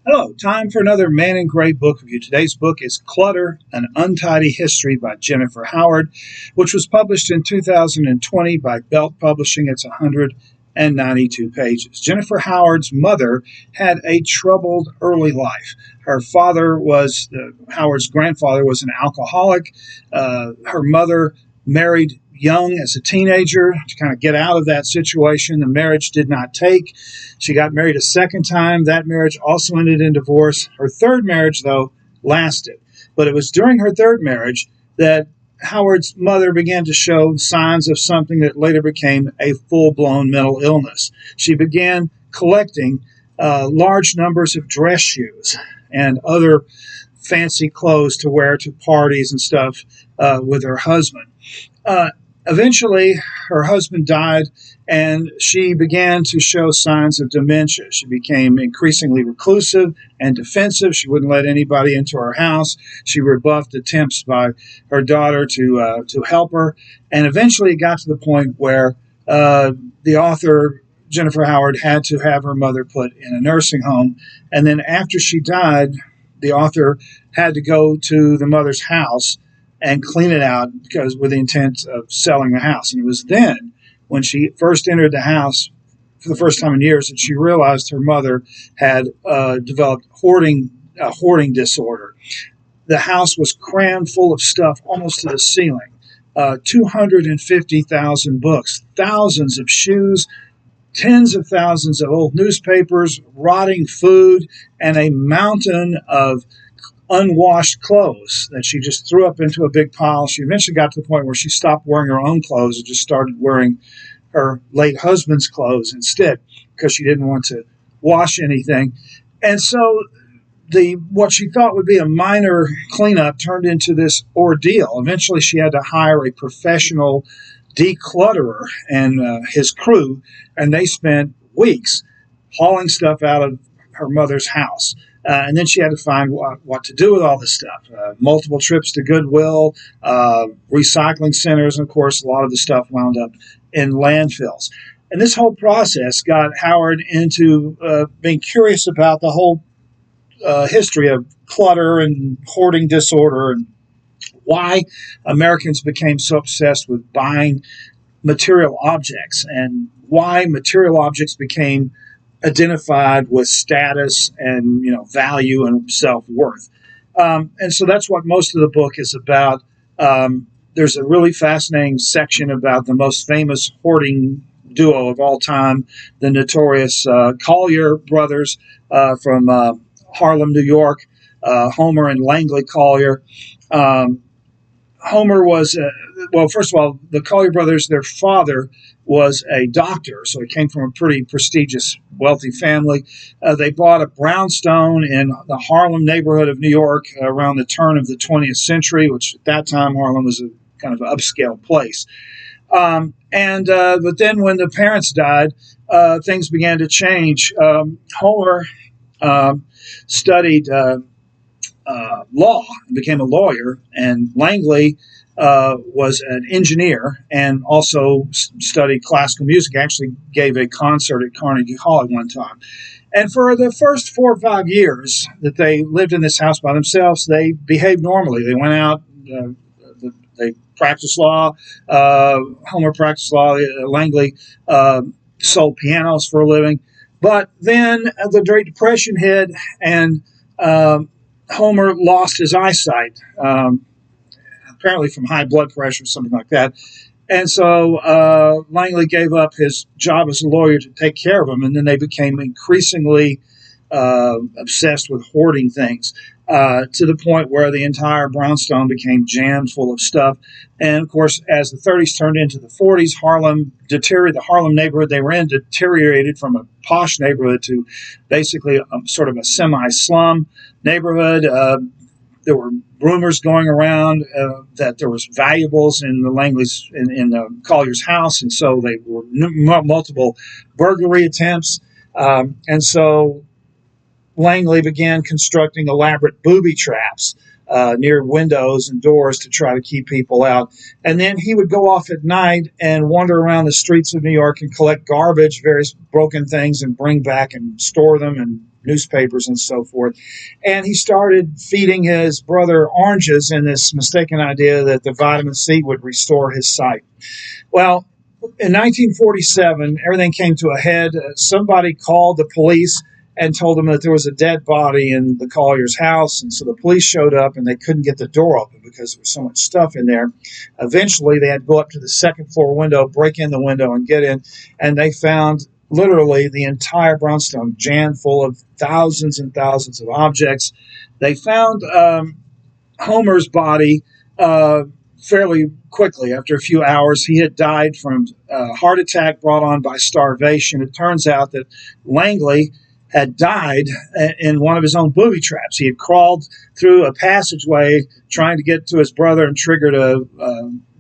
Hello, time for another Man in Gray book review. Today's book is Clutter, An Untidy History by Jennifer Howard, which was published in 2020 by Belt Publishing. It's 192 pages. Jennifer Howard's mother had a troubled early life. Her father was, Howard's grandfather was an alcoholic. Her mother married young as a teenager to kind of get out of that situation. The marriage did not take. She got married a second time. That marriage also ended in divorce. Her third marriage, though, lasted. But it was during her third marriage that Howard's mother began to show signs of something that later became a full-blown mental illness. She began collecting large numbers of dress shoes and other fancy clothes to wear to parties and stuff with her husband. Eventually, her husband died, and she began to show signs of dementia. She became increasingly reclusive and defensive. She wouldn't let anybody into her house. She rebuffed attempts by her daughter to help her, and eventually it got to the point where the author, Jennifer Howard, had to have her mother put in a nursing home. And then after she died, the author had to go to the mother's house and clean it out because with the intent of selling the house. And it was then, when she first entered the house for the first time in years, that she realized her mother had developed a hoarding disorder. The house was crammed full of stuff almost to the ceiling. 250,000 books, thousands of shoes, tens of thousands of old newspapers, rotting food, and a mountain of unwashed clothes that she just threw up into a big pile. She eventually got to the point where she stopped wearing her own clothes and just started wearing her late husband's clothes instead because she didn't want to wash anything. And so what she thought would be a minor cleanup turned into this ordeal. Eventually she had to hire a professional declutterer and his crew, and they spent weeks hauling stuff out of her mother's house. And then she had to find what to do with all this stuff. Multiple trips to Goodwill, recycling centers, and of course, a lot of the stuff wound up in landfills. And this whole process got Howard into being curious about the whole history of clutter and hoarding disorder and why Americans became so obsessed with buying material objects and why material objects became identified with status and value and self-worth. And so that's what most of the book is about. There's a really fascinating section about the most famous hoarding duo of all time, the notorious Collier brothers from Harlem, New York, Homer and Langley Collier. Homer was, first of all, the Collier brothers, their father was a doctor, so he came from a pretty prestigious, wealthy family. They bought a brownstone in the Harlem neighborhood of New York around the turn of the 20th century, which at that time Harlem was a kind of an upscale place. But then when the parents died, things began to change. Homer studied law and became a lawyer, and Langley was an engineer and also studied classical music. Actually gave a concert at Carnegie Hall at one time. And for the first 4 or 5 years that they lived in this house by themselves, they behaved normally. They went out, they practiced law. Homer practiced law. Langley sold pianos for a living. But then the Great Depression hit, and Homer lost his eyesight, apparently from high blood pressure or something like that. And so Langley gave up his job as a lawyer to take care of him, and then they became increasingly obsessed with hoarding things to the point where the entire brownstone became jammed full of stuff. And, of course, as the 30s turned into the 40s, the Harlem neighborhood they were in deteriorated from a posh neighborhood to basically sort of a semi-slum neighborhood. There were rumors going around that there was valuables in the Langley's in the Collier's house, and so they were multiple burglary attempts. And so Langley began constructing elaborate booby traps near windows and doors to try to keep people out. And then he would go off at night and wander around the streets of New York and collect garbage, various broken things, and bring back and store them and newspapers and so forth. And he started feeding his brother oranges in this mistaken idea that the vitamin C would restore his sight. Well, in 1947, everything came to a head. Somebody called the police and told them that there was a dead body in the Collier's house. And so the police showed up and they couldn't get the door open because there was so much stuff in there. Eventually, they had to go up to the second floor window, break in the window and get in. And they found literally the entire brownstone jammed full of thousands and thousands of objects. They found Homer's body fairly quickly. After a few hours, he had died from a heart attack brought on by starvation. It turns out that Langley had died in one of his own booby traps. He had crawled through a passageway trying to get to his brother and triggered a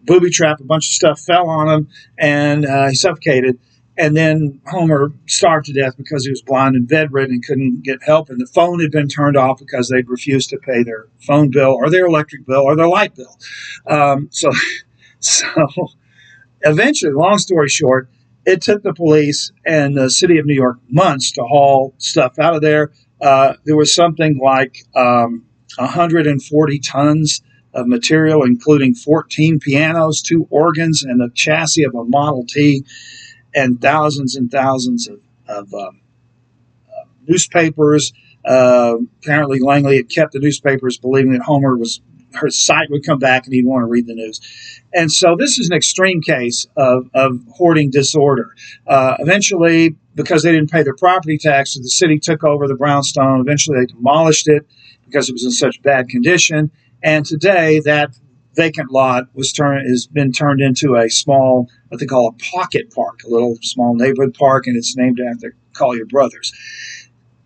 booby trap. A bunch of stuff fell on him, and he suffocated. And then Homer starved to death because he was blind and bedridden and couldn't get help. And the phone had been turned off because they'd refused to pay their phone bill or their electric bill or their light bill. So eventually, long story short, it took the police and the city of New York months to haul stuff out of there. There was something like 140 tons of material, including 14 pianos, 2 organs, and the chassis of a Model T, and thousands of newspapers. Apparently, Langley had kept the newspapers, believing that her sight would come back and he'd want to read the news. And so this is an extreme case of hoarding disorder. Eventually, because they didn't pay their property taxes, the city took over the brownstone. Eventually, they demolished it because it was in such bad condition. And today, that vacant lot has been turned into a small, what they call a pocket park, a little small neighborhood park, and it's named after Collier brothers.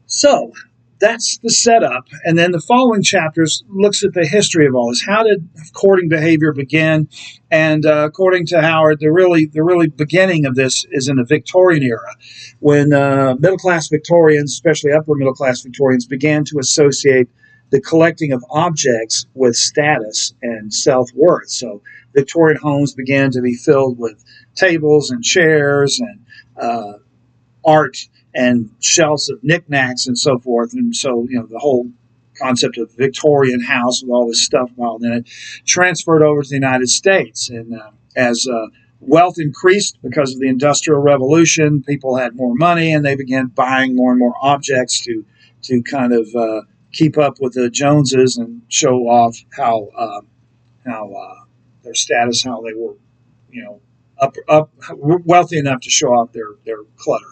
So that's the setup. And then the following chapters looks at the history of all this. How did hoarding behavior begin? And according to Howard, the really beginning of this is in the Victorian era, when middle-class Victorians, especially upper middle-class Victorians, began to associate the collecting of objects with status and self-worth. So Victorian homes began to be filled with tables and chairs and art and shelves of knickknacks and so forth. And so, the whole concept of Victorian house with all this stuff involved in it transferred over to the United States. And as wealth increased because of the Industrial Revolution, people had more money and they began buying more and more objects to kind of keep up with the Joneses and show off how their status, how they were, up wealthy enough to show off their clutter.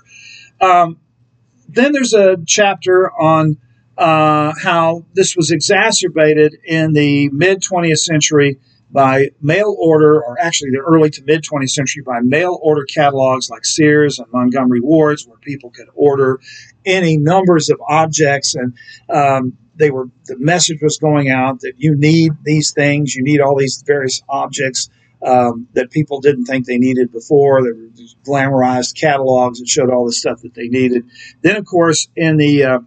Then there's a chapter on how this was exacerbated in the mid-20th century by mail order, or actually the early to mid-20th century by mail order catalogues like Sears and Montgomery Ward's, where people could order any numbers of objects, and the message was going out that you need these things, you need all these various objects that people didn't think they needed before. There were these glamorized catalogs that showed all the stuff that they needed. Then, of course, in the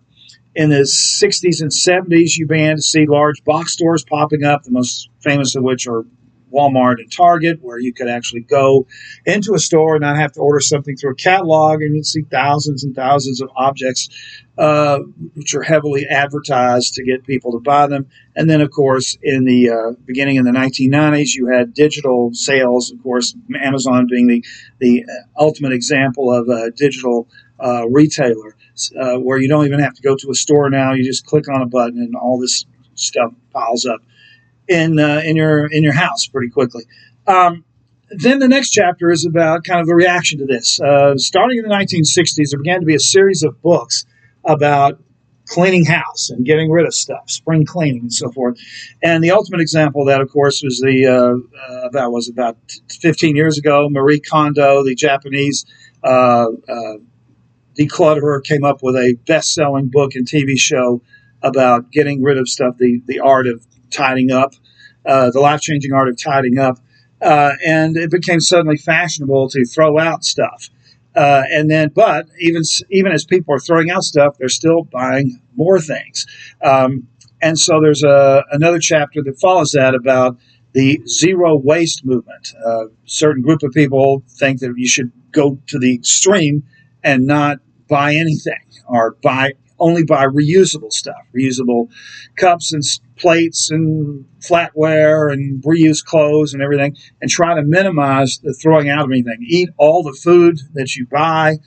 60s and 70s, you began to see large box stores popping up, the most famous of which are Walmart and Target, where you could actually go into a store and not have to order something through a catalog, and you'd see thousands and thousands of objects which are heavily advertised to get people to buy them. And then, of course, in the beginning in the 1990s, you had digital sales, of course, Amazon being the ultimate example of a digital retailer, where you don't even have to go to a store now. You just click on a button and all this stuff piles up in your house pretty quickly. Then the next chapter is about kind of the reaction to this. Starting in the 1960s, there began to be a series of books about cleaning house and getting rid of stuff, spring cleaning and so forth. And the ultimate example of that, of course, was about 15 years ago. Marie Kondo, the Japanese declutterer, came up with a best-selling book and TV show about getting rid of stuff, the art of tidying up, the life-changing art of tidying up. And it became suddenly fashionable to throw out stuff. But even as people are throwing out stuff, they're still buying more things. And so there's another chapter that follows that about the zero waste movement. A certain group of people think that you should go to the extreme and not buy anything or buy only buy reusable stuff, reusable cups and plates and flatware and reused clothes and everything, and try to minimize the throwing out of anything. Eat all the food that you buy.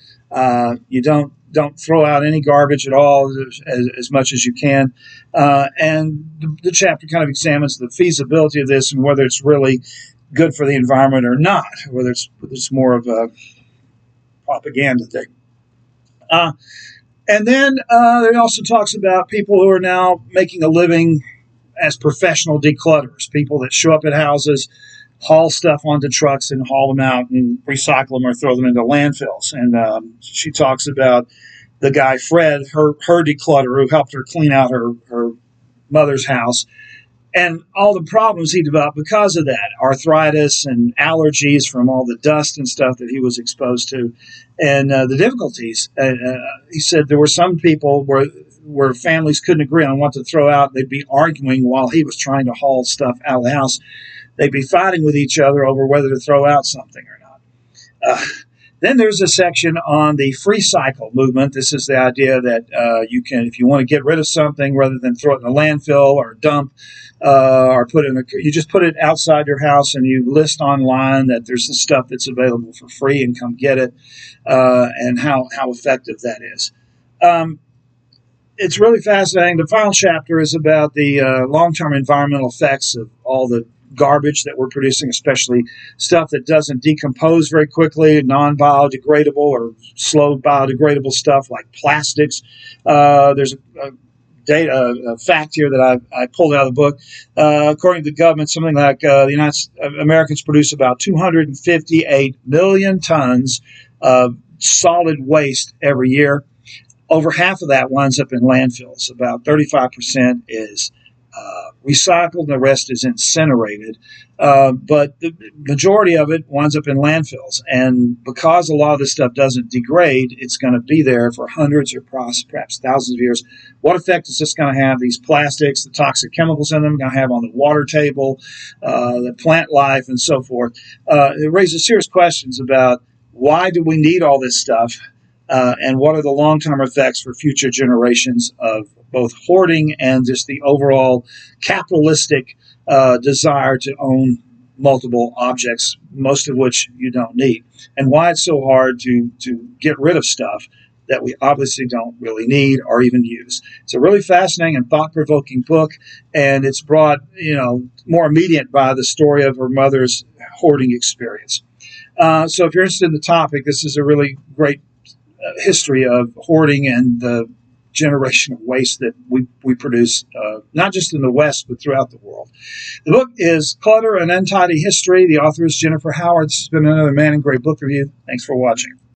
You don't throw out any garbage at all as much as you can. And the chapter kind of examines the feasibility of this and whether it's really good for the environment or not, whether it's more of a propaganda thing. And then it also talks about people who are now making a living as professional declutterers, people that show up at houses, haul stuff onto trucks and haul them out and recycle them or throw them into landfills. And she talks about the guy, Fred, her declutterer, who helped her clean out her mother's house, and all the problems he developed because of that, arthritis and allergies from all the dust and stuff that he was exposed to, and the difficulties. He said there were some people where families couldn't agree on what to throw out. They'd be arguing while he was trying to haul stuff out of the house. They'd be fighting with each other over whether to throw out something or not. Then there's a section on the free cycle movement. This is the idea that you can, if you want to get rid of something, rather than throw it in a landfill or a dump, or you just put it outside your house and you list online that there's this stuff that's available for free and come get it, and how effective that is. It's really fascinating. The final chapter is about the long-term environmental effects of all the garbage that we're producing, especially stuff that doesn't decompose very quickly, non-biodegradable or slow biodegradable stuff like plastics. There's a fact here that I pulled out of the book. According to the government, something like Americans produce about 258 million tons of solid waste every year. Over half of that winds up in landfills. About 35% is recycled, and the rest is incinerated. But the majority of it winds up in landfills. And because a lot of this stuff doesn't degrade, it's going to be there for hundreds or perhaps thousands of years. What effect is this going to have? These plastics, the toxic chemicals in them, going to have on the water table, the plant life, and so forth. It raises serious questions about why do we need all this stuff? And what are the long-term effects for future generations of both hoarding and just the overall capitalistic desire to own multiple objects, most of which you don't need, and why it's so hard to get rid of stuff that we obviously don't really need or even use. It's a really fascinating and thought-provoking book, and it's brought, more immediate by the story of her mother's hoarding experience. So if you're interested in the topic, this is a really great history of hoarding and the generation of waste that we produce, not just in the West, but throughout the world. The book is Clutter, An Untidy History. The author is Jennifer Howard. This has been another Man in Gray book review. Thanks for watching.